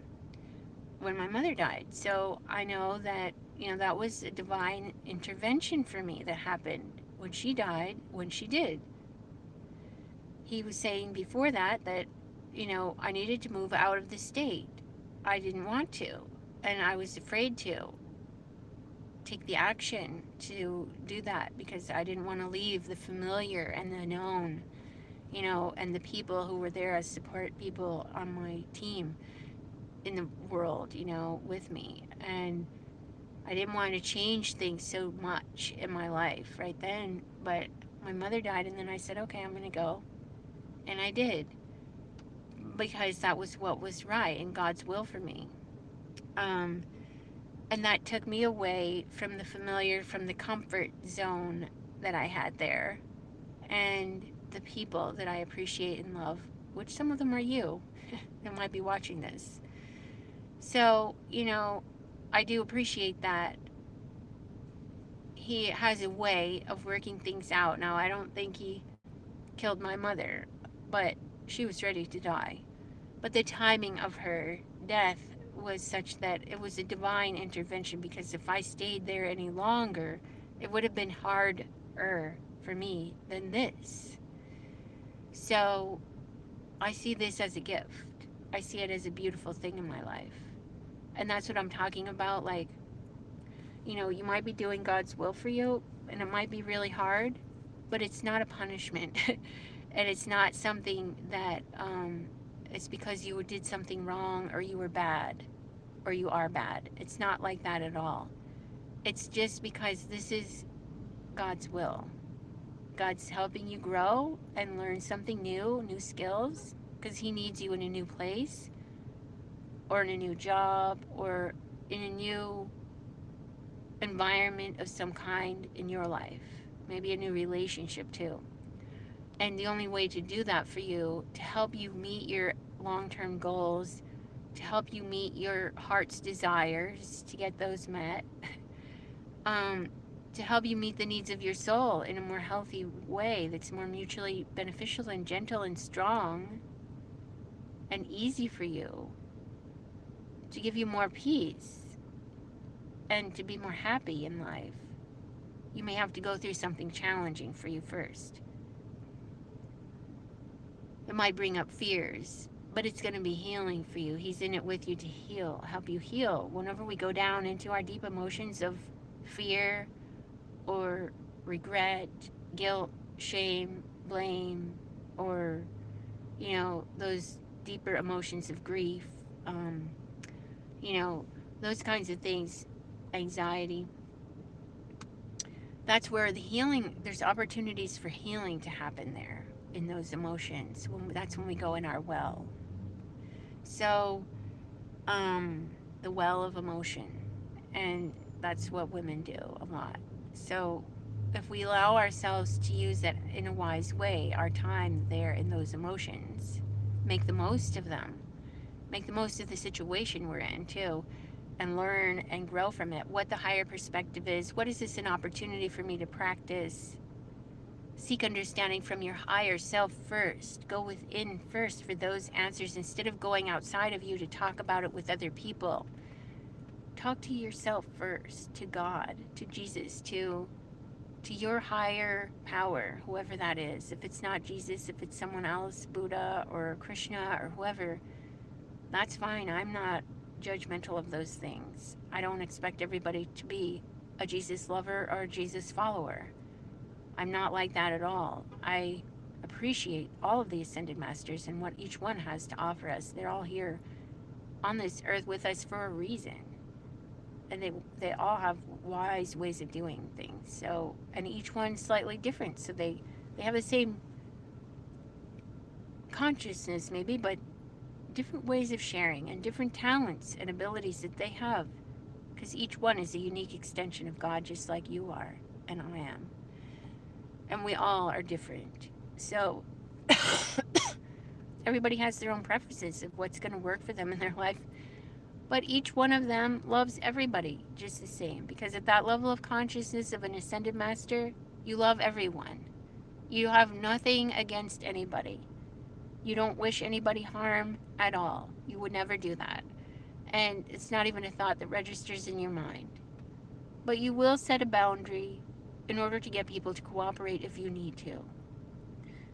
[SPEAKER 1] when my mother died. So I know that, that was a divine intervention for me that happened when she died, when she did. He was saying before that, I needed to move out of the state. I didn't want to, and I was afraid to take the action to do that because I didn't want to leave the familiar and the known, and the people who were there as support people on my team in the world, with me. And I didn't want to change things so much in my life right then. But my mother died, and then I said, okay, I'm going to go. And I did. Because that was what was right and God's will for me. And that took me away from the familiar, from the comfort zone that I had there. And the people that I appreciate and love, which some of them are you that might be watching this. So, I do appreciate that he has a way of working things out. Now, I don't think he killed my mother, but she was ready to die. But the timing of her death was such that it was a divine intervention, because if I stayed there any longer, it would have been harder for me than this. So I see this as a gift. I see it as a beautiful thing in my life. And that's what I'm talking about. Like, you might be doing God's will for you, and it might be really hard, but it's not a punishment. And it's not something that it's because you did something wrong or you were bad or you are bad. It's not like that at all. It's just because this is God's will. God's helping you grow and learn something new skills, because he needs you in a new place or in a new job or in a new environment of some kind in your life. Maybe a new relationship too. And the only way to do that for you, to help you meet your long-term goals, to help you meet your heart's desires, to get those met, to help you meet the needs of your soul in a more healthy way that's more mutually beneficial and gentle and strong and easy for you, to give you more peace and to be more happy in life. You may have to go through something challenging for you first. It might bring up fears, but it's going to be healing for you. He's in it with you to heal, help you heal. Whenever we go down into our deep emotions of fear or regret, guilt, shame, blame, or, those deeper emotions of grief, those kinds of things, anxiety, that's where the healing, there's opportunities for healing to happen there. In those emotions, that's when we go in our well. So the well of emotion, and that's what women do a lot. So if we allow ourselves to use that in a wise way, our time there in those emotions, make the most of them, make the most of the situation we're in too, and learn and grow from it. What the higher perspective is, what is this an opportunity for me to practice? Seek understanding from your higher self first. Go within first for those answers instead of going outside of you to talk about it with other people. Talk to yourself first, to God, to Jesus, to your higher power, whoever that is. If it's not Jesus, if it's someone else, Buddha or Krishna or whoever, that's fine. I'm not judgmental of those things. I don't expect everybody to be a Jesus lover or a Jesus follower. I'm not like that at all. I appreciate all of the Ascended Masters and what each one has to offer us. They're all here on this earth with us for a reason. And they all have wise ways of doing things. So, and each one's slightly different. So they have the same consciousness maybe, but different ways of sharing and different talents and abilities that they have. Because each one is a unique extension of God, just like you are and I am. And we all are different. So everybody has their own preferences of what's going to work for them in their life. But each one of them loves everybody just the same. Because at that level of consciousness of an Ascended Master, you love everyone. You have nothing against anybody. You don't wish anybody harm at all. You would never do that. And it's not even a thought that registers in your mind. But you will set a boundary in order to get people to cooperate if you need to.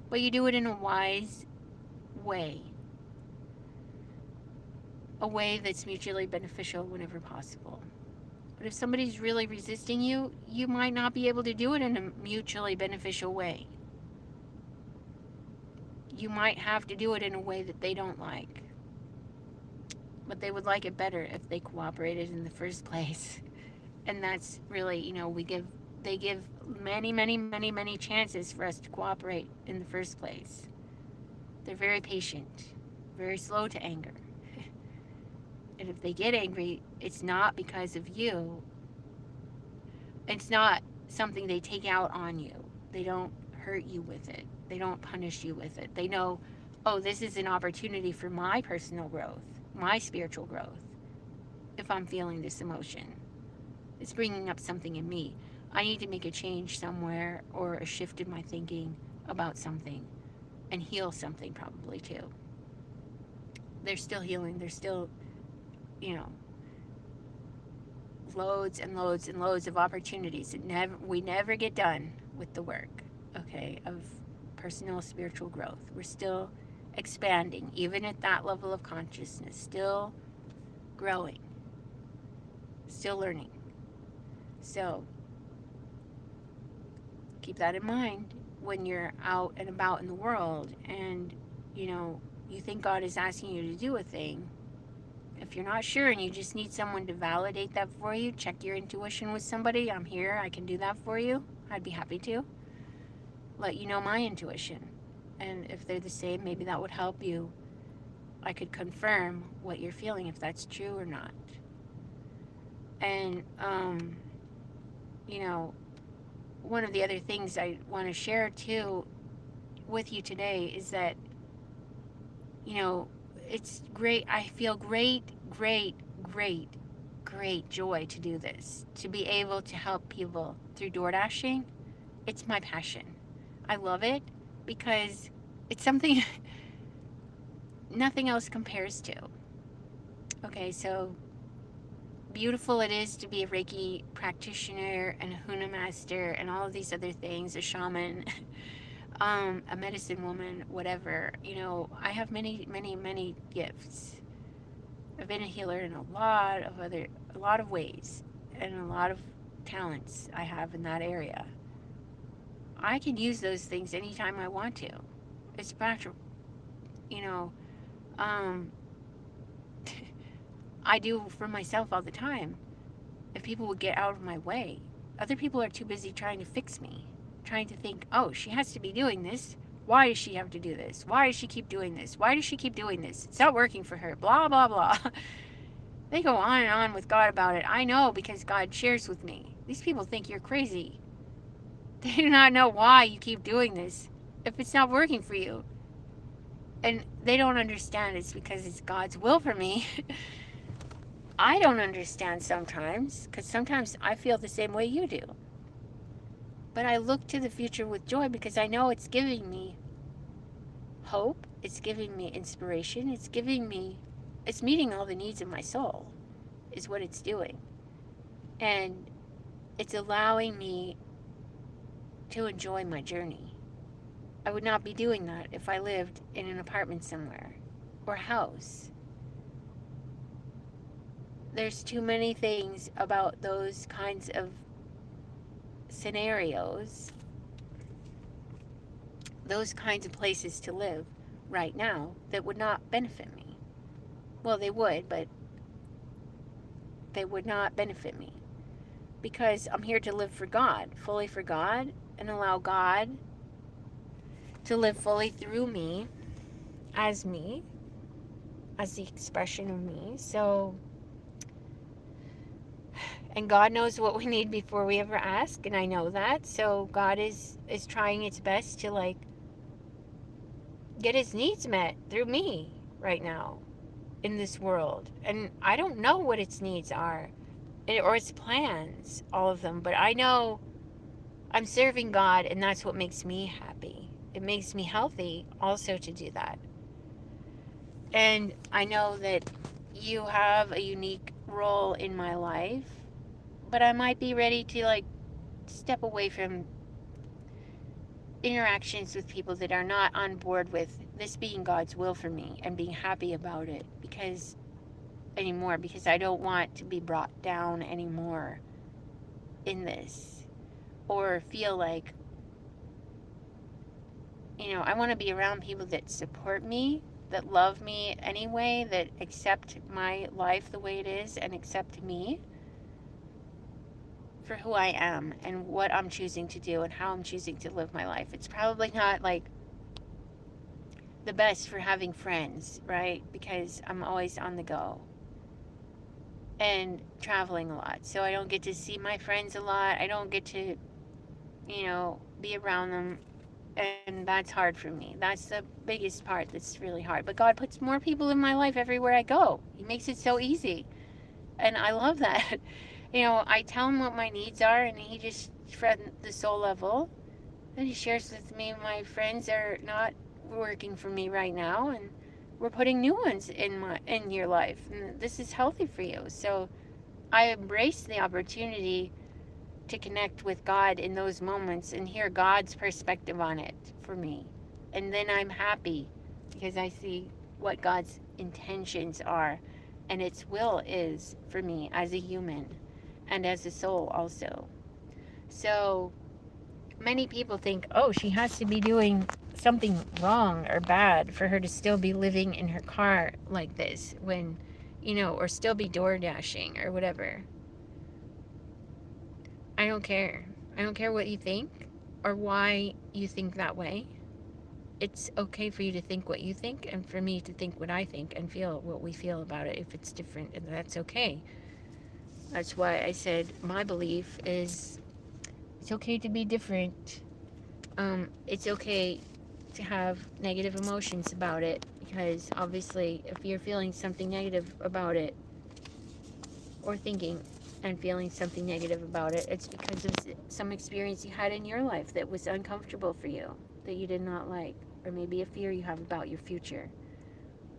[SPEAKER 1] But you do it in a wise way. A way that's mutually beneficial whenever possible. But if somebody's really resisting you, you might not be able to do it in a mutually beneficial way. You might have to do it in a way that they don't like. But they would like it better if they cooperated in the first place. And that's really, they give many, many, many, many chances for us to cooperate in the first place. They're very patient, very slow to anger. And if they get angry, it's not because of you. It's not something they take out on you. They don't hurt you with it. They don't punish you with it. They know, oh, this is an opportunity for my personal growth, my spiritual growth. If I'm feeling this emotion, it's bringing up something in me. I need to make a change somewhere or a shift in my thinking about something and heal something probably too. They're still healing. They're still, loads and loads and loads of opportunities. We never get done with the work, okay, of personal spiritual growth. We're still expanding, even at that level of consciousness, still growing, still learning. So keep that in mind when you're out and about in the world and, you think God is asking you to do a thing. If you're not sure and you just need someone to validate that for you, check your intuition with somebody. I'm here. I can do that for you. I'd be happy to. Let you know my intuition. And if they're the same, maybe that would help you. I could confirm what you're feeling, if that's true or not. And, one of the other things I want to share too with you today is that, it's great. I feel great joy to do this, to be able to help people through DoorDashing. It's my passion. I love it because it's something nothing else compares to. Okay, so beautiful it is to be a Reiki practitioner and a Huna master and all of these other things, a shaman, a medicine woman, whatever. I have many, many, many gifts. I've been a healer in a lot of ways, and a lot of talents I have in that area. I can use those things anytime I want to. It's back to, I do for myself all the time. If people would get out of my way, other people are too busy trying to fix me, trying to think, oh, she has to be doing this. Why does she have to do this? Why does she keep doing this? Why does she keep doing this? It's not working for her. Blah, blah, blah. They go on and on with God about it. I know because God shares with me. These people think you're crazy. They do not know why you keep doing this if it's not working for you. And they don't understand it's because it's God's will for me. I don't understand sometimes, because sometimes I feel the same way you do. But I look to the future with joy because I know it's giving me hope. It's giving me inspiration. It's meeting all the needs of my soul, is what it's doing. And it's allowing me to enjoy my journey. I would not be doing that if I lived in an apartment somewhere or a house. There's too many things about those kinds of scenarios, those kinds of places to live right now that would not benefit me. Well, they would, but they would not benefit me because I'm here to live for God, fully for God, and allow God to live fully through me, as the expression of me. So, and God knows what we need before we ever ask, and I know that. So God is trying its best to like get his needs met through me right now in this world. And I don't know what its needs are or its plans, all of them, but I know I'm serving God, and that's what makes me happy. It makes me healthy also to do that. And I know that you have a unique role in my life, but I might be ready to like step away from interactions with people that are not on board with this being God's will for me and being happy about it because I don't want to be brought down anymore in this or feel like, I want to be around people that support me, that love me anyway, that accept my life the way it is and accept me for who I am and what I'm choosing to do and how I'm choosing to live my life. It's probably not like the best for having friends, right? Because I'm always on the go and traveling a lot. So I don't get to see my friends a lot. I don't get to, be around them. And that's hard for me. That's the biggest part that's really hard. But God puts more people in my life everywhere I go. He makes it so easy. And I love that. I tell him what my needs are, and he just, from the soul level, and he shares with me my friends are not working for me right now, and we're putting new ones in your life, and this is healthy for you. So I embrace the opportunity to connect with God in those moments and hear God's perspective on it for me. And then I'm happy because I see what God's intentions are and its will is for me as a human and as a soul also. So many people think, oh, she has to be doing something wrong or bad for her to still be living in her car like this when, or still be door dashing or whatever. I don't care. I don't care what you think or why you think that way. It's okay for you to think what you think and for me to think what I think and feel what we feel about it if it's different, and that's okay. That's why I said my belief is it's okay to be different. It's okay to have negative emotions about it because obviously if you're feeling something negative about it or thinking and feeling something negative about it, it's because of some experience you had in your life that was uncomfortable for you, that you did not like, or maybe a fear you have about your future.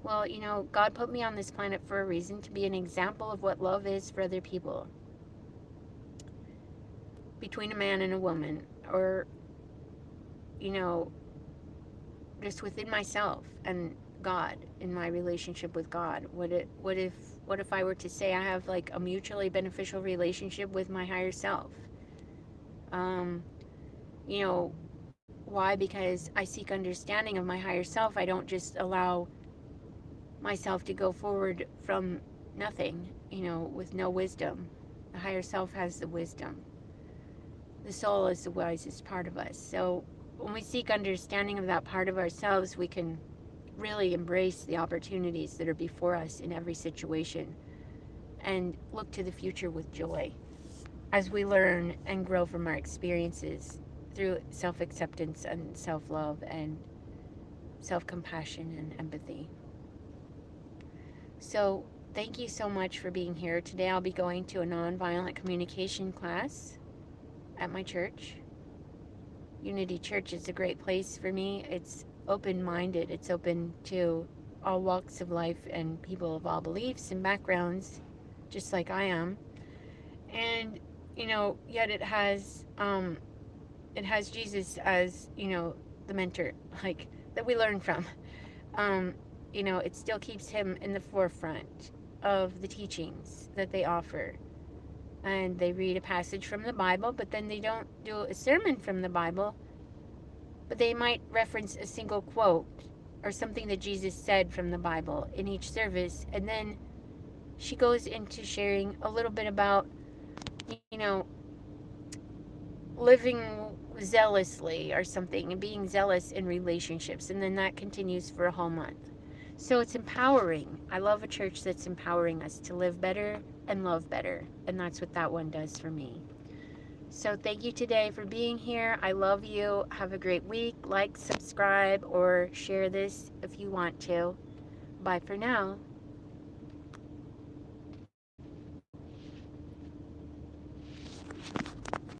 [SPEAKER 1] Well, God put me on this planet for a reason, to be an example of what love is for other people. Between a man and a woman, or, just within myself and God, in my relationship with God. What if I were to say I have like a mutually beneficial relationship with my higher self? Why? Because I seek understanding of my higher self. I don't just allow myself to go forward from nothing, with no wisdom. The higher self has the wisdom. The soul is the wisest part of us. So when we seek understanding of that part of ourselves, we can really embrace the opportunities that are before us in every situation and look to the future with joy as we learn and grow from our experiences through self-acceptance and self-love and self-compassion and empathy. So thank you so much for being here. Today I'll be going to a nonviolent communication class at my church. Unity Church is a great place for me. It's open-minded. It's open to all walks of life and people of all beliefs and backgrounds, just like I am. And, yet it has Jesus as, the mentor, like, that we learn from. It still keeps him in the forefront of the teachings that they offer. And they read a passage from the Bible, but then they don't do a sermon from the Bible, but they might reference a single quote or something that Jesus said from the Bible in each service. And then she goes into sharing a little bit about, living zealously or something and being zealous in relationships. And then that continues for a whole month. So it's empowering. I love a church that's empowering us to live better and love better. And that's what that one does for me. So thank you today for being here. I love you. Have a great week. Like, subscribe, or share this if you want to. Bye for now.